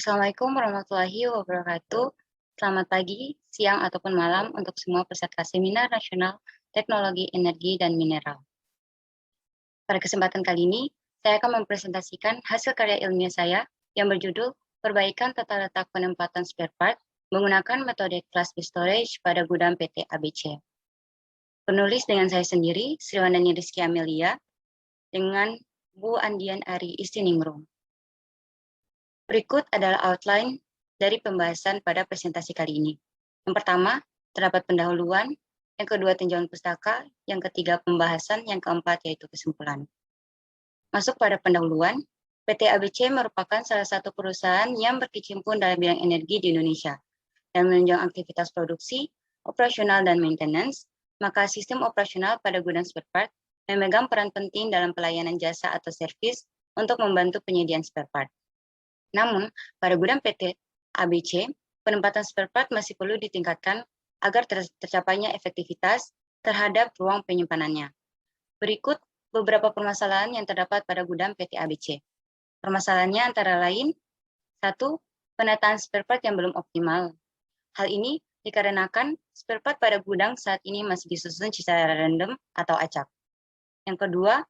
Assalamualaikum warahmatullahi wabarakatuh. Selamat pagi, siang, ataupun malam untuk semua peserta Seminar Nasional Teknologi Energi dan Mineral. Pada kesempatan kali ini, saya akan mempresentasikan hasil karya ilmiah saya yang berjudul Perbaikan Tata Letak Penempatan Spare Part menggunakan metode Class B Storage pada gudang PT ABC. Penulis dengan saya sendiri, Sriwandani Rizky Amelia, dengan Bu Andian Ari Istiningrum. Berikut adalah outline dari pembahasan pada presentasi kali ini. Yang pertama, terdapat pendahuluan, yang kedua tinjauan pustaka, yang ketiga pembahasan, yang keempat yaitu kesimpulan. Masuk pada pendahuluan, PT ABC merupakan salah satu perusahaan yang berkecimpung dalam bidang energi di Indonesia dan menunjang aktivitas produksi, operasional, dan maintenance, maka sistem operasional pada gudang spare part memegang peran penting dalam pelayanan jasa atau servis untuk membantu penyediaan spare part. Namun, pada gudang PT ABC, penempatan spare part masih perlu ditingkatkan agar tercapainya efektivitas terhadap ruang penyimpanannya. Berikut beberapa permasalahan yang terdapat pada gudang PT ABC. Permasalahannya antara lain, 1. Penataan spare part yang belum optimal. Hal ini dikarenakan spare part pada gudang saat ini masih disusun secara random atau acak. Yang kedua,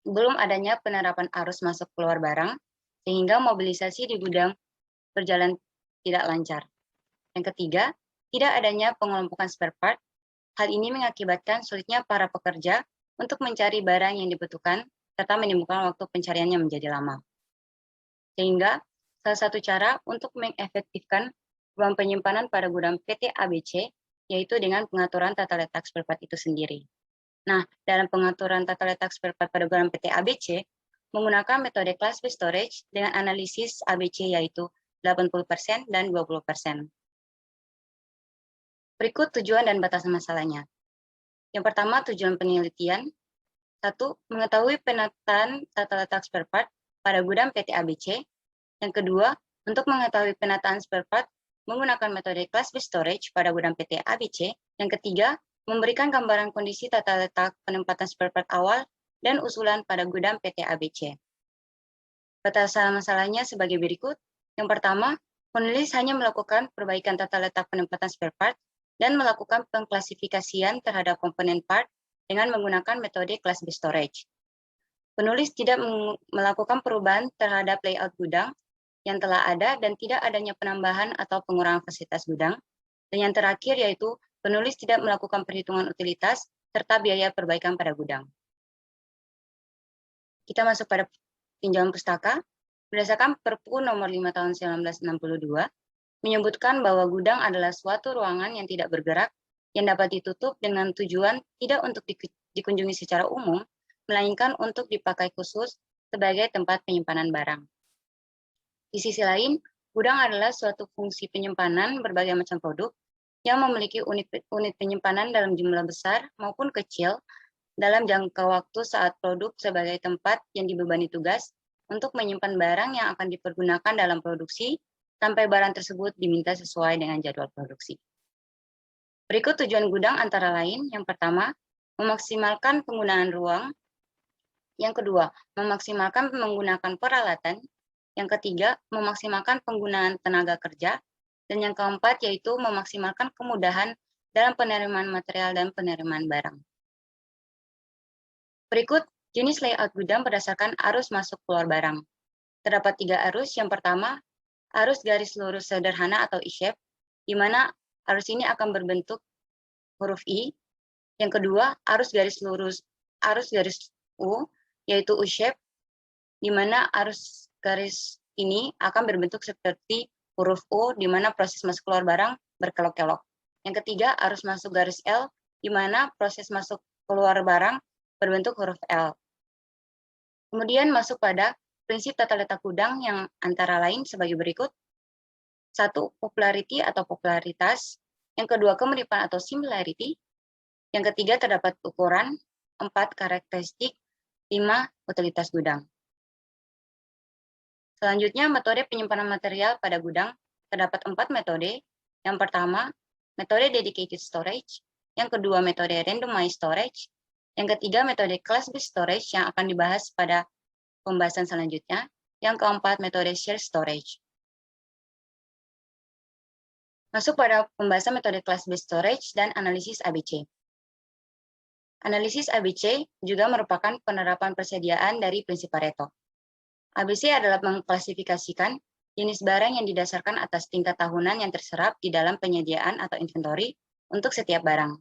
belum adanya penerapan arus masuk keluar barang, sehingga mobilisasi di gudang berjalan tidak lancar. Yang ketiga, tidak adanya pengelompokan spare part. Hal ini mengakibatkan sulitnya para pekerja untuk mencari barang yang dibutuhkan, serta menimbulkan waktu pencariannya menjadi lama. Sehingga, salah satu cara untuk mengefektifkan ruang penyimpanan pada gudang PT ABC, yaitu dengan pengaturan tata letak spare part itu sendiri. Nah, dalam pengaturan tata letak spare part pada gudang PT ABC, menggunakan metode Class B Storage dengan analisis ABC yaitu 80% dan 20%. Berikut tujuan dan batasan masalahnya. Yang pertama, tujuan penelitian. 1. Mengetahui penataan tata letak spare part pada gudang PT ABC. Yang kedua, untuk mengetahui penataan spare part menggunakan metode Class B Storage pada gudang PT ABC. Yang ketiga, memberikan gambaran kondisi tata letak penempatan spare part awal dan usulan pada gudang PT ABC. Batasan masalahnya sebagai berikut. Yang pertama, penulis hanya melakukan perbaikan tata letak penempatan spare part dan melakukan pengklasifikasian terhadap komponen part dengan menggunakan metode Class B Storage. Penulis tidak melakukan perubahan terhadap layout gudang yang telah ada dan tidak adanya penambahan atau pengurangan fasilitas gudang. Dan yang terakhir yaitu penulis tidak melakukan perhitungan utilitas serta biaya perbaikan pada gudang. Kita masuk pada tinjauan pustaka. Berdasarkan Perpu nomor 5 tahun 1962, menyebutkan bahwa gudang adalah suatu ruangan yang tidak bergerak, yang dapat ditutup dengan tujuan tidak untuk dikunjungi secara umum, melainkan untuk dipakai khusus sebagai tempat penyimpanan barang. Di sisi lain, gudang adalah suatu fungsi penyimpanan berbagai macam produk yang memiliki unit penyimpanan dalam jumlah besar maupun kecil dalam jangka waktu saat produk sebagai tempat yang dibebani tugas untuk menyimpan barang yang akan dipergunakan dalam produksi sampai barang tersebut diminta sesuai dengan jadwal produksi. Berikut tujuan gudang antara lain, yang pertama, memaksimalkan penggunaan ruang. Yang kedua, memaksimalkan menggunakan peralatan. Yang ketiga, memaksimalkan penggunaan tenaga kerja. Dan yang keempat, yaitu memaksimalkan kemudahan dalam penerimaan material dan penerimaan barang. Berikut jenis layout gudang berdasarkan arus masuk keluar barang. Terdapat 3 arus. Yang pertama, arus garis lurus sederhana atau I-shape, di mana arus ini akan berbentuk huruf I. Yang kedua, arus garis U, yaitu U-shape, di mana arus garis ini akan berbentuk seperti huruf U, di mana proses masuk keluar barang berkelok-kelok. Yang ketiga, arus masuk garis L, di mana proses masuk keluar barang berbentuk huruf L. Kemudian masuk pada prinsip tata letak gudang yang antara lain sebagai berikut. 1. Popularity atau popularitas. Yang kedua, kemiripan atau similarity. Yang ketiga, terdapat ukuran. 4. Karakteristik. 5. Utilitas gudang. Selanjutnya, metode penyimpanan material pada gudang. Terdapat 4 metode. Yang pertama, metode dedicated storage. Yang kedua, metode randomized storage. Yang ketiga, metode Class B Storage yang akan dibahas pada pembahasan selanjutnya. Yang keempat, metode shared storage. Masuk pada pembahasan metode class-based storage dan analisis ABC. Analisis ABC juga merupakan penerapan persediaan dari prinsip Pareto. ABC adalah mengklasifikasikan jenis barang yang didasarkan atas tingkat tahunan yang terserap di dalam penyediaan atau inventory untuk setiap barang.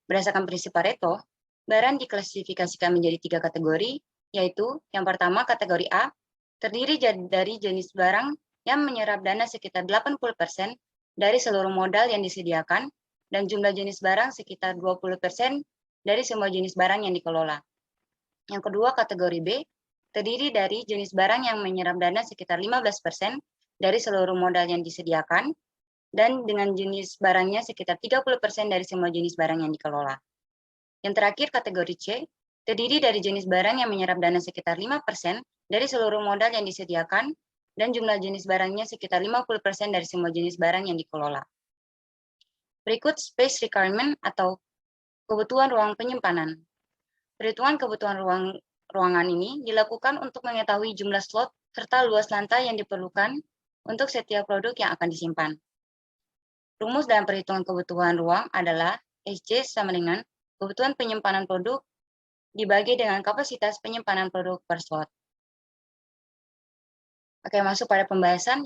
Berdasarkan prinsip Pareto, barang diklasifikasikan menjadi 3 kategori, yaitu yang pertama kategori A, terdiri dari jenis barang yang menyerap dana sekitar 80% dari seluruh modal yang disediakan, dan jumlah jenis barang sekitar 20% dari semua jenis barang yang dikelola. Yang kedua, kategori B, terdiri dari jenis barang yang menyerap dana sekitar 15% dari seluruh modal yang disediakan, dan dengan jenis barangnya sekitar 30% dari semua jenis barang yang dikelola. Yang terakhir, kategori C, terdiri dari jenis barang yang menyerap dana sekitar 5% dari seluruh modal yang disediakan, dan jumlah jenis barangnya sekitar 50% dari semua jenis barang yang dikelola. Berikut space requirement atau kebutuhan ruang penyimpanan. Perhitungan kebutuhan ruangan ini dilakukan untuk mengetahui jumlah slot serta luas lantai yang diperlukan untuk setiap produk yang akan disimpan. Rumus dalam perhitungan kebutuhan ruang adalah SC sama dengan kebutuhan penyimpanan produk dibagi dengan kapasitas penyimpanan produk per slot. Oke, masuk pada pembahasan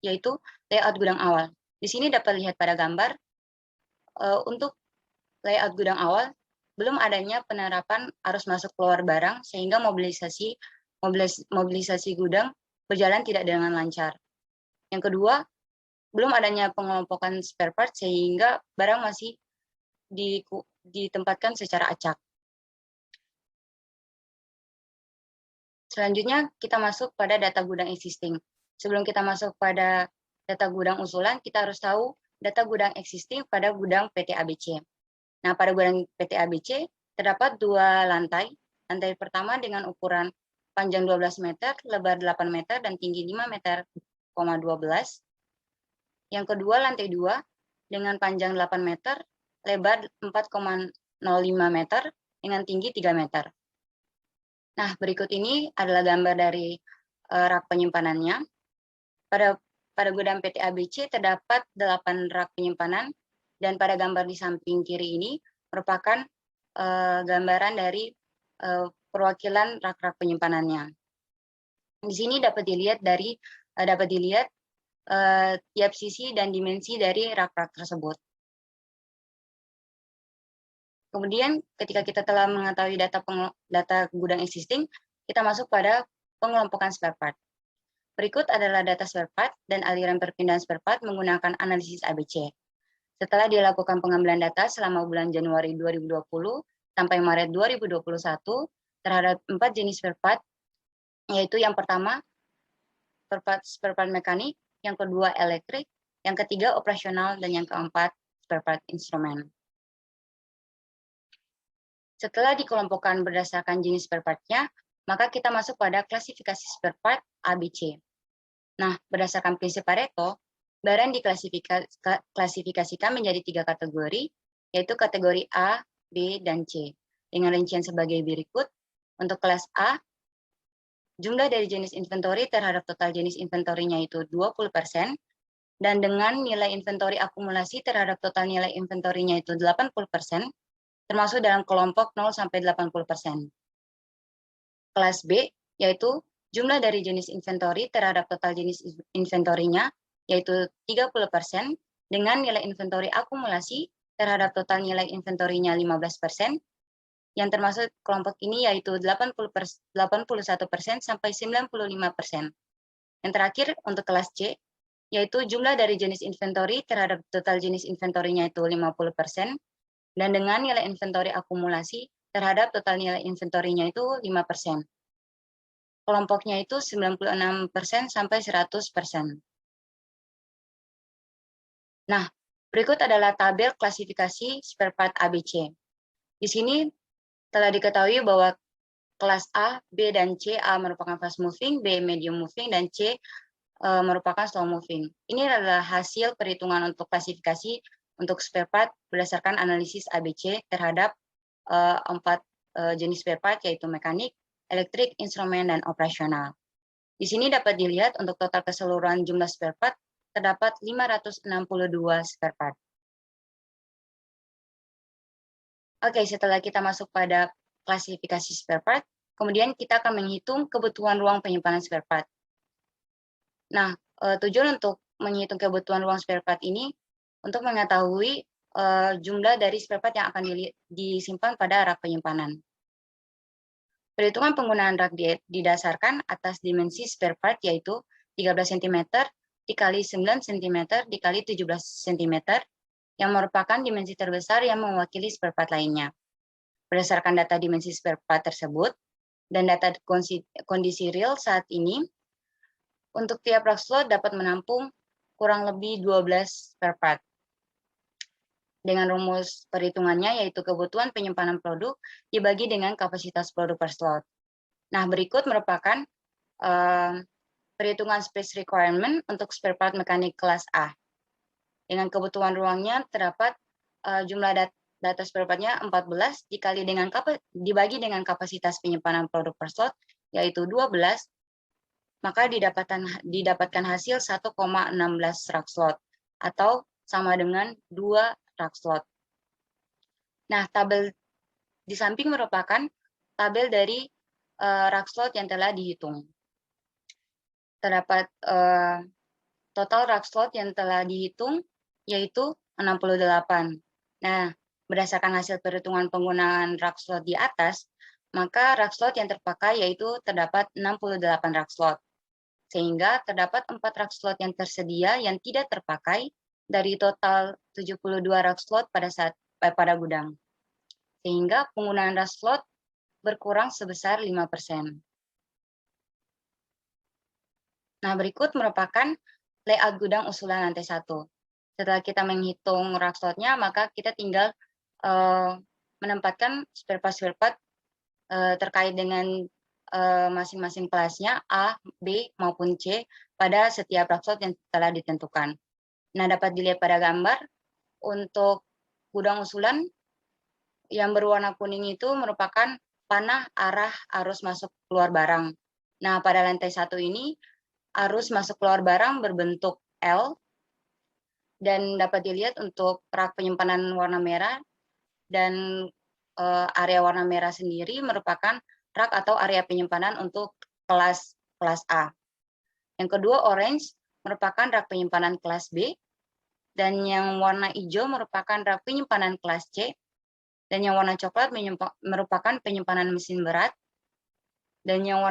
yaitu layout gudang awal. Di sini dapat lihat pada gambar, untuk layout gudang awal, belum adanya penerapan arus masuk keluar barang sehingga mobilisasi gudang berjalan tidak dengan lancar. Yang kedua, belum adanya pengelompokan spare part sehingga barang masih ditempatkan secara acak. Selanjutnya kita masuk pada data gudang existing. Sebelum kita masuk pada data gudang usulan, kita harus tahu data gudang existing pada gudang PT ABC. Nah, pada gudang PT ABC terdapat 2 lantai. Lantai pertama dengan ukuran panjang 12 meter, lebar 8 meter, dan tinggi 5 meter, 12. Yang kedua, lantai 2 dengan panjang 8 meter, lebar 4,05 meter, dengan tinggi 3 meter. Nah, berikut ini adalah gambar dari rak penyimpanannya. Pada gudang PT ABC terdapat 8 rak penyimpanan, dan pada gambar di samping kiri ini merupakan gambaran dari perwakilan rak-rak penyimpanannya. Di sini dapat dilihat tiap sisi dan dimensi dari rak-rak tersebut. Kemudian ketika kita telah mengetahui data gudang existing, kita masuk pada pengelompokan spare part. Berikut adalah data spare part dan aliran perpindahan spare part menggunakan analisis ABC. Setelah dilakukan pengambilan data selama bulan Januari 2020 sampai Maret 2021 terhadap 4 jenis spare part, yaitu yang pertama spare part mekanik, yang kedua elektrik, yang ketiga operasional, dan yang keempat spare part instrumen. Setelah dikelompokkan berdasarkan jenis spare part-nya, maka kita masuk pada klasifikasi spare part ABC. Nah, berdasarkan prinsip Pareto, barang diklasifikasikan menjadi 3 kategori, yaitu kategori A, B, dan C. Dengan rincian sebagai berikut. Untuk kelas A, jumlah dari jenis inventory terhadap total jenis inventory-nya itu 20%, dan dengan nilai inventory akumulasi terhadap total nilai inventory-nya itu 80%, termasuk dalam kelompok 0 sampai 80%. Kelas B, yaitu jumlah dari jenis inventory terhadap total jenis inventory-nya, yaitu 30%, dengan nilai inventory akumulasi terhadap total nilai inventory-nya 15%, yang termasuk kelompok ini yaitu 81% sampai 95%. Yang terakhir, untuk kelas C, yaitu jumlah dari jenis inventory terhadap total jenis inventory-nya itu 50%, dan dengan nilai inventory akumulasi terhadap total nilai inventory-nya itu 5%. Kelompoknya itu 96% sampai 100%. Nah, berikut adalah tabel klasifikasi spare part ABC. Di sini telah diketahui bahwa kelas A, B, dan C, A merupakan fast moving, B medium moving, dan C merupakan slow moving. Ini adalah hasil perhitungan untuk klasifikasi untuk spare part berdasarkan analisis ABC terhadap 4 jenis spare part, yaitu mekanik, elektrik, instrumen, dan operasional. Di sini dapat dilihat untuk total keseluruhan jumlah spare part terdapat 562 spare part. Oke, setelah kita masuk pada klasifikasi spare part, kemudian kita akan menghitung kebutuhan ruang penyimpanan spare part. Nah, tujuan untuk menghitung kebutuhan ruang spare part ini untuk mengetahui jumlah dari spare part yang akan disimpan pada rak penyimpanan. Perhitungan penggunaan rak didasarkan atas dimensi spare part, yaitu 13 cm dikali 9 cm dikali 17 cm, yang merupakan dimensi terbesar yang mewakili spare part lainnya. Berdasarkan data dimensi spare part tersebut dan data kondisi real saat ini, untuk tiap rak slot dapat menampung kurang lebih 12 spare part. Dengan rumus perhitungannya, yaitu kebutuhan penyimpanan produk dibagi dengan kapasitas produk per slot. Nah, berikut merupakan perhitungan space requirement untuk spare part mekanik kelas A. Dengan kebutuhan ruangnya terdapat jumlah data spare part-nya 14 dibagi dengan kapasitas penyimpanan produk per slot, yaitu 12, maka didapatkan hasil 1,16 rak slot, atau sama dengan 2 rak slot. Nah, tabel di samping merupakan tabel dari rak slot yang telah dihitung. Terdapat total rak slot yang telah dihitung yaitu 68. Nah, berdasarkan hasil perhitungan penggunaan rak slot di atas, maka rak slot yang terpakai yaitu terdapat 68 rak slot. Sehingga terdapat 4 rak slot yang tersedia yang tidak terpakai dari total 72 rak slot pada gudang. Sehingga penggunaan rak slot berkurang sebesar 5%. Nah, berikut merupakan layout gudang usulan lantai 1. Setelah kita menghitung rak slotnya, maka kita tinggal menempatkan spare part terkait dengan masing-masing kelasnya A, B, maupun C pada setiap rak slot yang telah ditentukan. Nah, dapat dilihat pada gambar, untuk gudang usulan yang berwarna kuning itu merupakan panah arah arus masuk keluar barang. Nah, pada lantai 1 ini, arus masuk keluar barang berbentuk L, dan dapat dilihat untuk rak penyimpanan warna merah dan area warna merah sendiri merupakan rak atau area penyimpanan untuk kelas A. Yang kedua, orange merupakan rak penyimpanan kelas B, dan yang warna hijau merupakan rak penyimpanan kelas C, dan yang warna coklat merupakan penyimpanan mesin berat, dan yang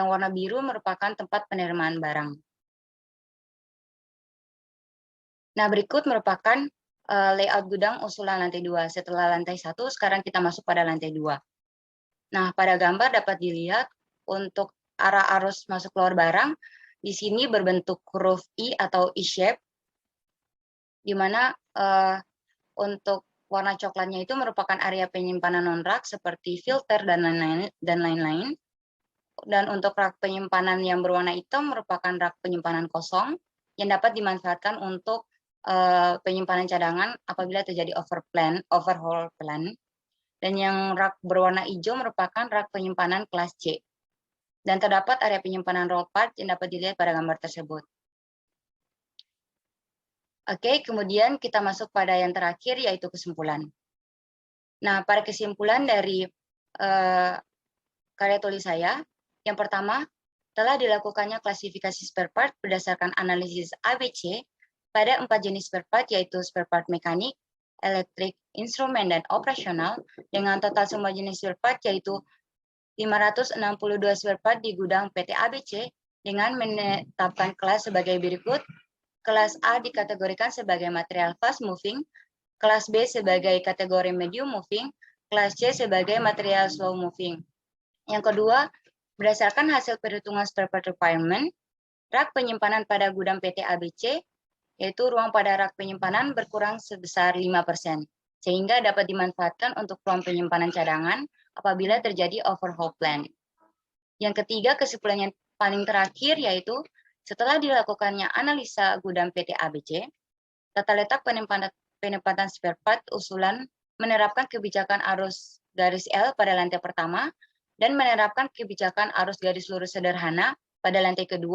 warna biru merupakan tempat penerimaan barang. Nah, berikut merupakan layout gudang usulan lantai 2. Setelah lantai 1, sekarang kita masuk pada lantai 2. Nah, pada gambar dapat dilihat untuk arah arus masuk keluar barang, di sini berbentuk huruf I atau I-shape, di mana untuk warna coklatnya itu merupakan area penyimpanan non-rak seperti filter dan lain-lain. Dan untuk rak penyimpanan yang berwarna hitam merupakan rak penyimpanan kosong yang dapat dimanfaatkan untuk penyimpanan cadangan apabila terjadi overhaul plan. Dan yang rak berwarna hijau merupakan rak penyimpanan kelas C. Dan terdapat area penyimpanan roll part yang dapat dilihat pada gambar tersebut. Oke, kemudian kita masuk pada yang terakhir, yaitu kesimpulan. Nah, pada kesimpulan dari karya tulis saya, yang pertama, telah dilakukannya klasifikasi spare part berdasarkan analisis ABC pada 4 jenis spare part, yaitu spare part mekanik, elektrik, instrumen, dan operasional, dengan total semua jenis spare part yaitu 562 spare part di gudang PT ABC, dengan menetapkan kelas sebagai berikut. Kelas A dikategorikan sebagai material fast moving, kelas B sebagai kategori medium moving, kelas C sebagai material slow moving. Yang kedua, berdasarkan hasil perhitungan spare part requirement, rak penyimpanan pada gudang PT ABC, yaitu ruang pada rak penyimpanan berkurang sebesar 5%, sehingga dapat dimanfaatkan untuk ruang penyimpanan cadangan apabila terjadi overhaul plan. Yang ketiga, kesimpulan yang paling terakhir, yaitu setelah dilakukannya analisa gudang PT ABC, tata letak penempatan spare part usulan menerapkan kebijakan arus garis L pada lantai pertama dan menerapkan kebijakan arus garis lurus sederhana pada lantai kedua